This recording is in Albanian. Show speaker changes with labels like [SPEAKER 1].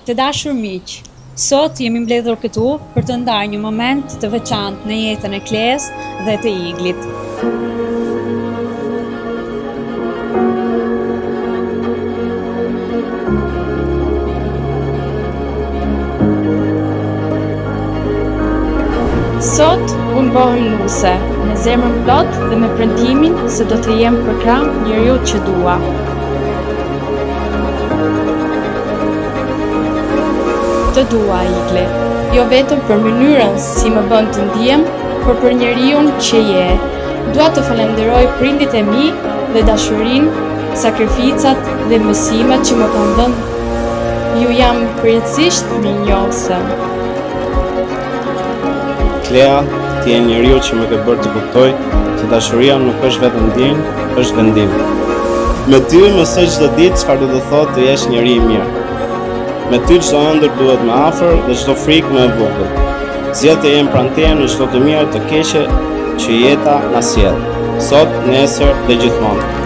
[SPEAKER 1] Të dashur miq, sot jemi mbledhur këtu për të ndarë një moment të veçantë në jetën e Kleës dhe të Iglit. Sot unë bëhem nuse, me zemrën plot dhe me premtimin se do të jem për krah njeriu që dua. Të dua, Igli, jo vetëm për mënyrën si më bën të ndihem, por për njeriun që je. Dua të falenderoj prindit e mi dhe dashurinë, sakrificat dhe mësimet që më kanë dhënë. Ju jam përjetësisht mirënjohëse.
[SPEAKER 2] Klea, ti je njeriu që më ke bërë të kuptoj se dashuria nuk është vetëm ndjenjë, është vendim. Me ty mësoj çdo ditë çfarë do të thotë të jesh njeri i mirë. Me ty çdo ëndër duhet më afër dhe çdo frikë më e vogël. Zgjedh të jem pranë teje në çdo të mirë të keqe që jeta na sjell, sot, nesër dhe gjithmonë.